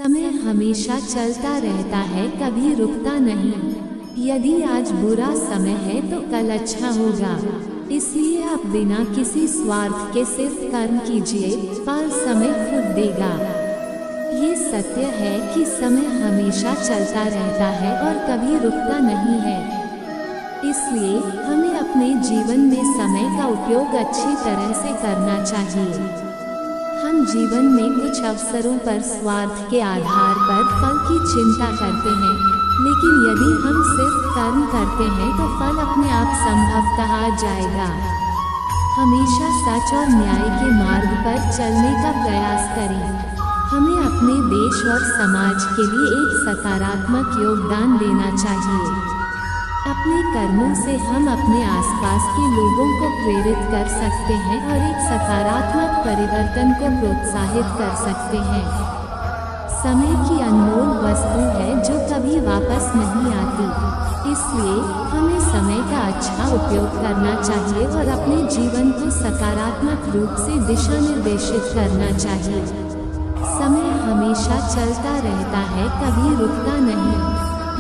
समय हमेशा चलता रहता है, कभी रुकता नहीं। यदि आज बुरा समय है तो कल अच्छा होगा। इसलिए आप बिना किसी स्वार्थ के सिर्फ कर्म कीजिए, फल समय खुद देगा। ये सत्य है कि समय हमेशा चलता रहता है और कभी रुकता नहीं है। इसलिए हमें अपने जीवन में समय का उपयोग अच्छी तरह से करना चाहिए। हम जीवन में कुछ अवसरों पर स्वार्थ के आधार पर फल की चिंता करते हैं, लेकिन यदि हम सिर्फ कर्म करते हैं तो फल अपने आप संभवतः आ जाएगा। हमेशा सच और न्याय के मार्ग पर चलने का प्रयास करें। हमें अपने देश और समाज के लिए एक सकारात्मक योगदान देना चाहिए। अपने कर्मों से हम अपने आसपास के लोगों को प्रेरित कर सकते हैं और एक सकारात्मक परिवर्तन को प्रोत्साहित कर सकते हैं। समय की अनमोल वस्तु है जो कभी वापस नहीं आती। इसलिए हमें समय का अच्छा उपयोग करना चाहिए और अपने जीवन को सकारात्मक रूप से दिशा निर्देशित करना चाहिए। समय हमेशा चलता रहता है, कभी रुकता नहीं।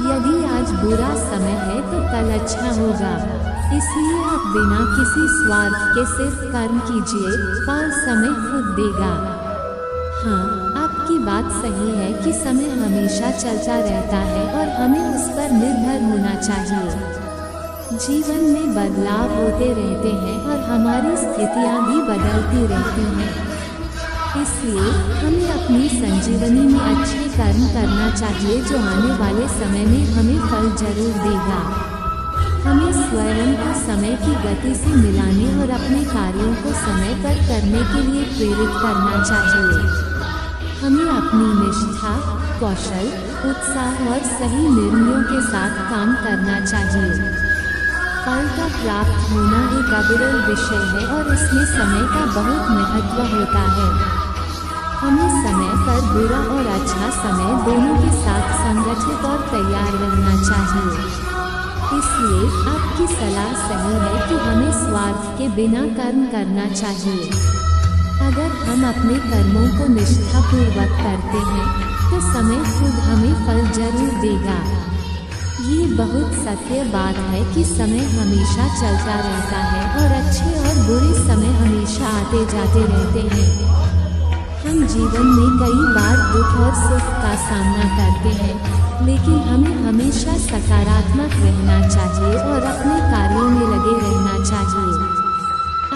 यदि आज बुरा समय है तो कल अच्छा होगा। इसलिए आप बिना किसी स्वार्थ के सिर्फ कर्म कीजिए, फल समय खुद देगा। हाँ, आपकी बात सही है कि समय हमेशा चलता रहता है और हमें उस पर निर्भर होना चाहिए। जीवन में बदलाव होते रहते हैं और हमारी स्थितियाँ भी बदलती रहती हैं। इसलिए हमें अपनी संजीवनी में अच्छे कर्म करना चाहिए जो आने वाले समय में हमें फल जरूर देगा। हमें स्वयं को समय की गति से मिलाने और अपने कार्यों को समय पर करने के लिए प्रेरित करना चाहिए। हमें अपनी निष्ठा, कौशल, उत्साह और सही निर्णयों के साथ काम करना चाहिए। फल का प्राप्त होना एक अविरल विषय है और इसमें समय का बहुत महत्व होता है। हमें समय पर बुरा और अच्छा समय दोनों के साथ संगठित और तैयार रहना चाहिए। इसलिए आपकी सलाह सही है कि हमें स्वार्थ के बिना कर्म करना चाहिए। अगर हम अपने कर्मों को निष्ठापूर्वक करते हैं तो समय खुद हमें फल जरूर देगा। ये बहुत सत्य बात है कि समय हमेशा चलता रहता है और अच्छे और बुरे समय हमेशा आते जाते रहते हैं। हम जीवन में कई बार दुख और सुख का सामना करते हैं, लेकिन हमें हमेशा सकारात्मक रहना चाहिए और अपने कार्यों में लगे रहना चाहिए।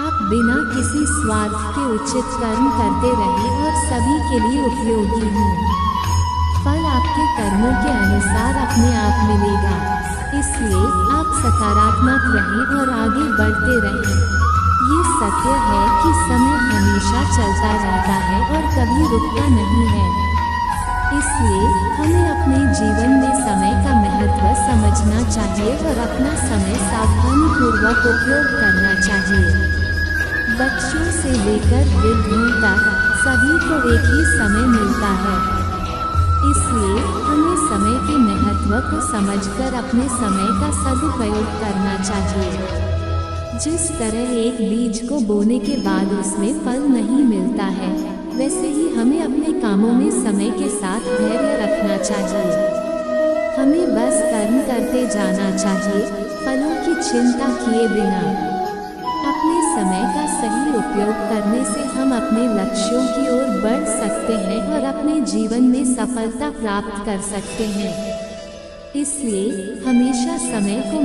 आप बिना किसी स्वार्थ के उचित कर्म करते रहें और सभी के लिए उपयोगी हों। फल आपके कर्मों के अनुसार अपने आप मिलेगा। इसलिए आप सकारात्मक रहें और आगे बढ़ते रहें। ये सत्य है कि समय हमेशा चलता रहता है और कभी रुकता नहीं है। इसलिए हमें अपने जीवन में समय का महत्व समझना चाहिए और अपना समय सावधानीपूर्वक उपयोग करना चाहिए। बच्चों से लेकर वृद्धों तक सभी को एक ही समय मिलता है। इसलिए हमें समय के महत्व को समझकर अपने समय का सदुपयोग करना चाहिए। जिस तरह एक बीज को बोने के बाद उसमें फल नहीं मिलता है, वैसे ही हमें अपने कामों में समय के साथ धैर्य रखना चाहिए। हमें बस कर्म करते जाना चाहिए, फलों की चिंता किए बिना। अपने समय का सही उपयोग करने से हम अपने लक्ष्यों की ओर बढ़ सकते हैं और अपने जीवन में सफलता प्राप्त कर सकते हैं। इसलिए हमेशा समय को